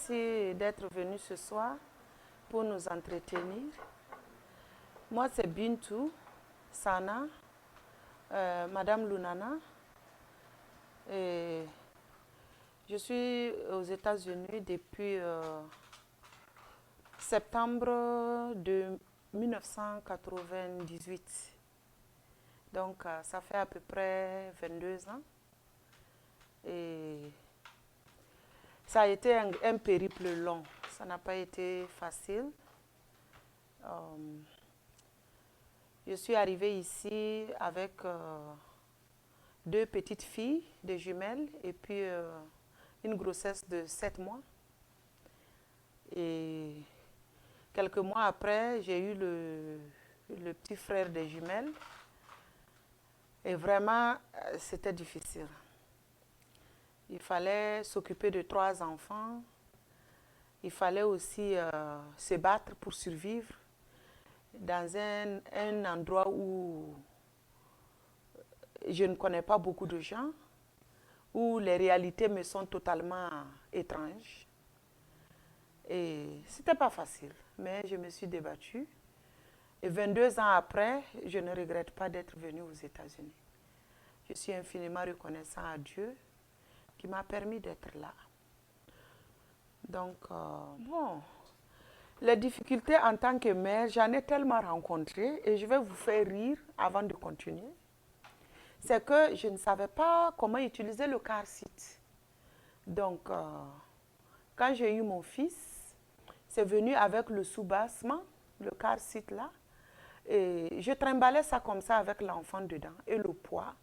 merci d'être venu ce soir pour nous entretenir. Moi, c'est Bintou Sana, Madame Lunana. Et je suis aux États-Unis depuis septembre de 1998. Donc, ça fait à peu près 22 ans. Et ça a été un périple long. Ça n'a pas été facile. Je suis arrivée ici avec 2 petites filles, des jumelles, et puis une grossesse de 7 mois. Et quelques mois après, j'ai eu le petit frère des jumelles. Et vraiment, c'était difficile. Il fallait s'occuper de 3 enfants. Il fallait aussi se battre pour survivre dans un endroit où je ne connais pas beaucoup de gens, où les réalités me sont totalement étranges. Et ce n'était pas facile, mais je me suis débattue. Et 22 ans après, je ne regrette pas d'être venue aux États-Unis. Je suis infiniment reconnaissant à Dieu qui m'a permis d'être là. Donc, bon, les difficultés en tant que mère, j'en ai tellement rencontré et je vais vous faire rire avant de continuer. C'est que je ne savais pas comment utiliser le car seat. Donc, quand j'ai eu mon fils, c'est venu avec le sous-bassement, le car seat là. Et je trimballais ça comme ça avec l'enfant dedans et le poids.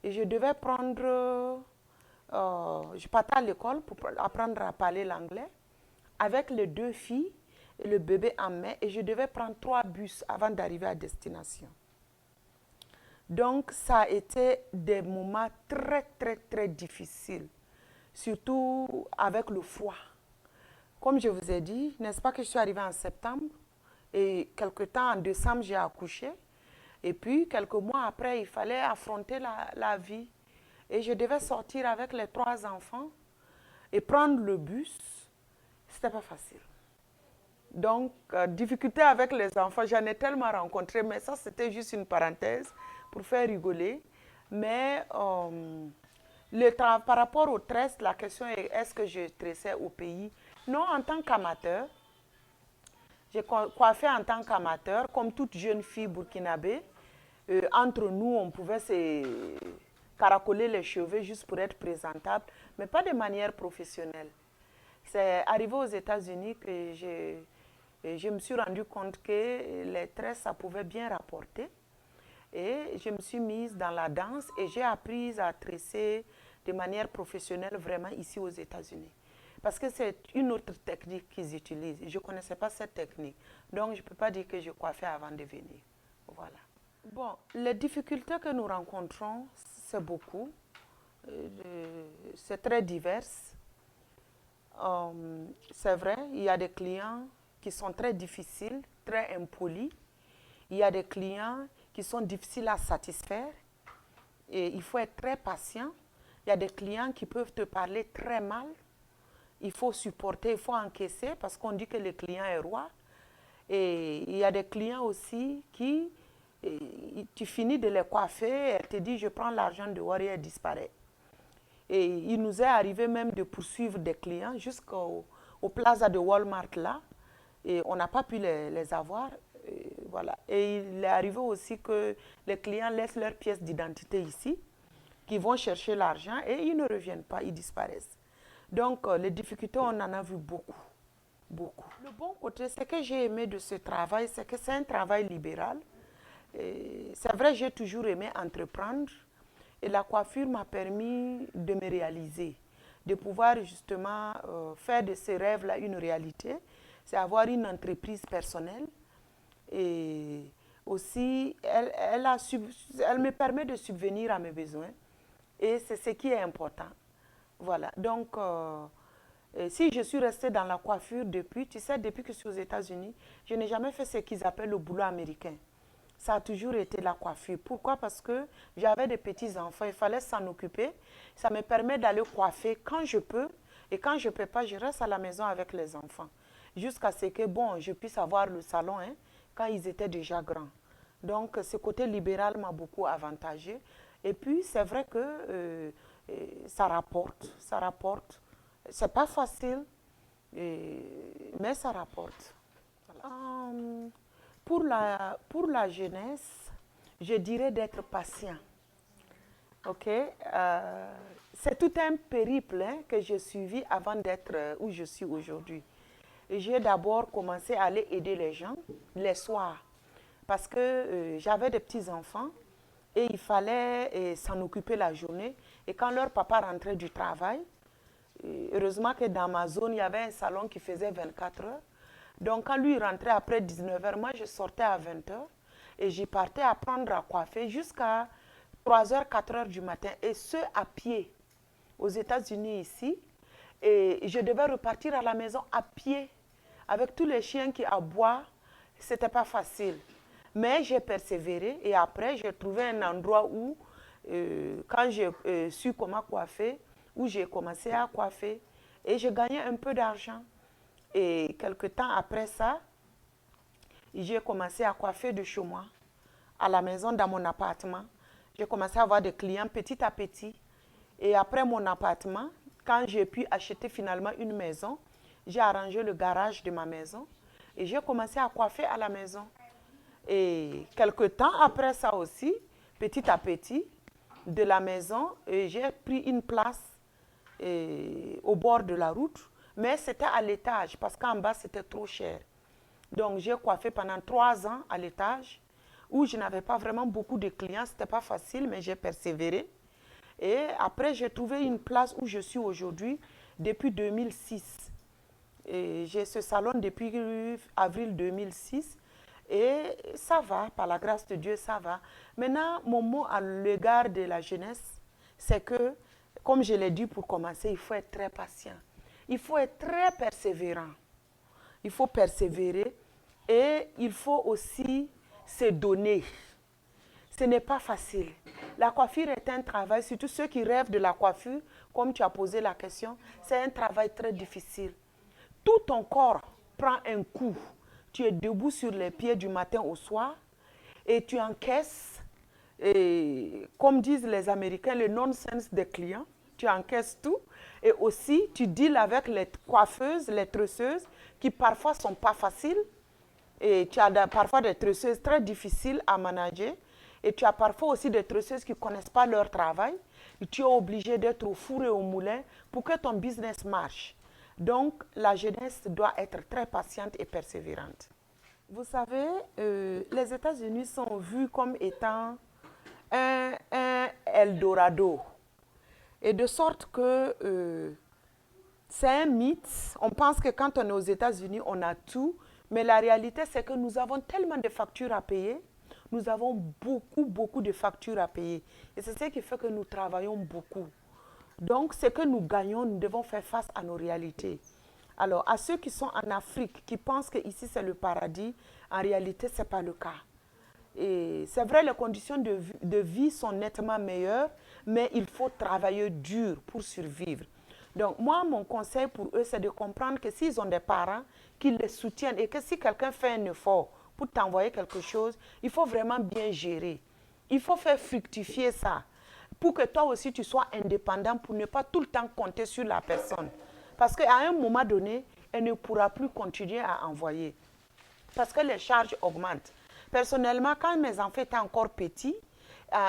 Et je devais prendre, je partais à l'école pour apprendre à parler l'anglais avec les 2 filles et le bébé en main. Et je devais prendre 3 bus avant d'arriver à destination. Donc, ça a été des moments très, très, très difficiles, surtout avec le froid. Comme je vous ai dit, n'est-ce pas que je suis arrivée en septembre et quelque temps en décembre, j'ai accouché. Et puis, quelques mois après, il fallait affronter la vie. Et je devais sortir avec les 3 enfants et prendre le bus. Ce n'était pas facile. Donc, difficulté avec les enfants, j'en ai tellement rencontré, mais ça, c'était juste une parenthèse pour faire rigoler. Mais par rapport au tresse, la question est, est-ce que je tressais au pays? Non, en tant qu'amateur. J'ai coiffé en tant qu'amateur, comme toute jeune fille burkinabé. Entre nous, on pouvait se caracoler les cheveux juste pour être présentable, mais pas de manière professionnelle. C'est arrivé aux États-Unis que je me suis rendu compte que les tresses, ça pouvait bien rapporter. Et je me suis mise dans la danse et j'ai appris à tresser de manière professionnelle vraiment ici aux États-Unis. Parce que c'est une autre technique qu'ils utilisent. Je ne connaissais pas cette technique. Donc, je ne peux pas dire que je coiffais avant de venir. Voilà. Bon, les difficultés que nous rencontrons, c'est beaucoup. C'est très divers. C'est vrai, il y a des clients qui sont très difficiles, très impolis. Il y a des clients qui sont difficiles à satisfaire. Et il faut être très patient. Il y a des clients qui peuvent te parler très mal. Il faut supporter, il faut encaisser parce qu'on dit que le client est roi. Et il y a des clients aussi qui, tu finis de les coiffer, elle te dit je prends l'argent dehors et elle disparaît. Et il nous est arrivé même de poursuivre des clients jusqu'au plaza de Walmart là. Et on n'a pas pu les avoir. Et voilà. Et il est arrivé aussi que les clients laissent leurs pièces d'identité ici, qui vont chercher l'argent et ils ne reviennent pas, ils disparaissent. Donc, les difficultés, on en a vu beaucoup, beaucoup. Le bon côté, c'est que j'ai aimé de ce travail, c'est que c'est un travail libéral. C'est vrai, j'ai toujours aimé entreprendre et la coiffure m'a permis de me réaliser, de pouvoir justement faire de ces rêves-là une réalité. C'est avoir une entreprise personnelle et aussi, elle me permet de subvenir à mes besoins et c'est ce qui est important. Voilà, donc si je suis restée dans la coiffure depuis, tu sais, depuis que je suis aux États-Unis, je n'ai jamais fait ce qu'ils appellent le boulot américain. Ça a toujours été la coiffure. Pourquoi? Parce que j'avais des petits-enfants, il fallait s'en occuper. Ça me permet d'aller coiffer quand je peux, Et quand je ne peux pas, je reste à la maison avec les enfants. Jusqu'à ce que, bon, je puisse avoir le salon hein, quand ils étaient déjà grands. Donc, ce côté libéral m'a beaucoup avantagé. Et puis, c'est vrai que ça rapporte, ça rapporte. C'est pas facile, mais ça rapporte. Voilà. Pour la jeunesse, je dirais d'être patient. Ok, c'est tout un périple hein, que j'ai suivi avant d'être où je suis aujourd'hui. J'ai d'abord commencé à aller aider les gens les soirs parce que j'avais des petits-enfants et il fallait s'en occuper la journée. Et quand leur papa rentrait du travail, heureusement que dans ma zone, il y avait un salon qui faisait 24 heures. Donc quand lui rentrait après 19 heures, moi je sortais à 20 heures et j'y partais apprendre à coiffer jusqu'à 3 heures, 4 heures du matin, et ce à pied, aux États-Unis ici. Et je devais repartir à la maison à pied, avec tous les chiens qui aboient. Ce n'était pas facile. Mais j'ai persévéré, et après, j'ai trouvé un endroit où, quand j'ai su comment coiffer, où j'ai commencé à coiffer, et je gagnais un peu d'argent. Et quelque temps après ça, j'ai commencé à coiffer de chez moi, à la maison, dans mon appartement. J'ai commencé à avoir des clients petit à petit. Et après mon appartement, quand j'ai pu acheter finalement une maison, j'ai arrangé le garage de ma maison et j'ai commencé à coiffer à la maison. Et quelque temps après ça aussi, petit à petit, de la maison, j'ai pris une place au bord de la route, mais c'était à l'étage parce qu'en bas c'était trop cher. Donc j'ai coiffé pendant 3 ans à l'étage, où je n'avais pas vraiment beaucoup de clients, ce n'était pas facile, mais j'ai persévéré. Et après, j'ai trouvé une place où je suis aujourd'hui depuis 2006. Et j'ai ce salon depuis avril 2006 et ça va, par la grâce de Dieu, ça va. Maintenant, mon mot à l'égard de la jeunesse, c'est que, comme je l'ai dit pour commencer, il faut être très patient. Il faut être très persévérant. Il faut persévérer et il faut aussi se donner. Ce n'est pas facile. La coiffure est un travail, surtout ceux qui rêvent de la coiffure, comme tu as posé la question, c'est un travail très difficile. Tout ton corps prend un coup. Tu es debout sur les pieds du matin au soir et tu encaisses, et, comme disent les Américains, le nonsense des clients. Tu encaisses tout et aussi tu deals avec les coiffeuses, les tresseuses qui parfois ne sont pas faciles. Et tu as parfois des tresseuses très difficiles à manager. Et tu as parfois aussi des tresseuses qui ne connaissent pas leur travail. Et tu es obligé d'être au four et au moulin pour que ton business marche. Donc, la jeunesse doit être très patiente et persévérante. Vous savez, les États-Unis sont vus comme étant un Eldorado. Et de sorte que c'est un mythe. On pense que quand on est aux États-Unis, on a tout. Mais la réalité, c'est que nous avons tellement de factures à payer. Nous avons beaucoup de factures à payer. Et c'est ce qui fait que nous travaillons beaucoup. Donc, ce que nous gagnons, nous devons faire face à nos réalités. Alors, à ceux qui sont en Afrique, qui pensent qu'ici c'est le paradis, en réalité, ce n'est pas le cas. Et c'est vrai, les conditions de vie sont nettement meilleures, mais il faut travailler dur pour survivre. Donc, moi, mon conseil pour eux, c'est de comprendre que s'ils ont des parents qui les soutiennent et que si quelqu'un fait un effort pour t'envoyer quelque chose, il faut vraiment bien gérer. Il faut faire fructifier ça pour que toi aussi tu sois indépendant, pour ne pas tout le temps compter sur la personne. Parce qu'à un moment donné, elle ne pourra plus continuer à envoyer. Parce que les charges augmentent. Personnellement, quand mes enfants étaient encore petits,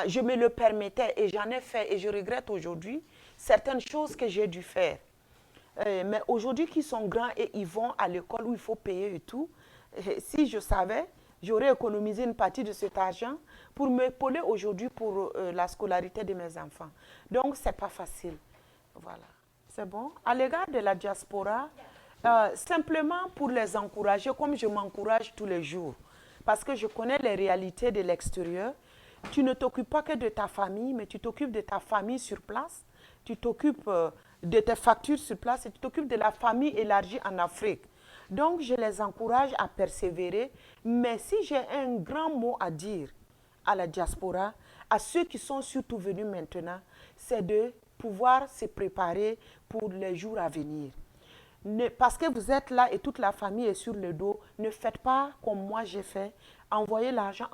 je me le permettais et j'en ai fait et je regrette aujourd'hui certaines choses que j'ai dû faire. Mais aujourd'hui qu'ils sont grands et ils vont à l'école où il faut payer et tout, si je savais, j'aurais économisé une partie de cet argent pour m'épauler aujourd'hui pour la scolarité de mes enfants. Donc, ce n'est pas facile. Voilà. C'est bon. À l'égard de la diaspora, simplement pour les encourager, comme je m'encourage tous les jours, parce que je connais les réalités de l'extérieur, tu ne t'occupes pas que de ta famille, mais tu t'occupes de ta famille sur place, tu t'occupes de tes factures sur place et tu t'occupes de la famille élargie en Afrique. Donc, je les encourage à persévérer, mais si j'ai un grand mot à dire à la diaspora, à ceux qui sont surtout venus maintenant, c'est de pouvoir se préparer pour les jours à venir. Parce que vous êtes là et toute la famille est sur le dos, ne faites pas comme moi j'ai fait. Envoyez l'argent,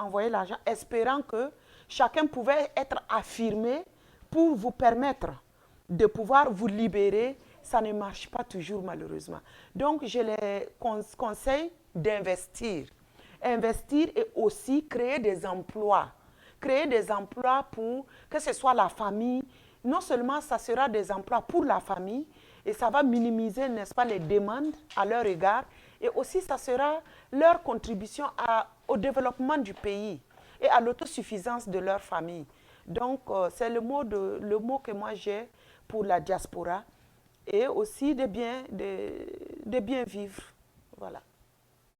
espérant que chacun pouvait être affirmé pour vous permettre de pouvoir vous libérer. Ça ne marche pas toujours malheureusement. Donc je les conseille d'investir. Investir et aussi créer des emplois. Créer des emplois pour que ce soit la famille. Non seulement ça sera des emplois pour la famille, et ça va minimiser, n'est-ce pas, les demandes à leur égard. Et aussi, ça sera leur contribution au développement du pays et à l'autosuffisance de leur famille. Donc, c'est le mot que moi j'ai pour la diaspora et aussi de bien vivre. Voilà.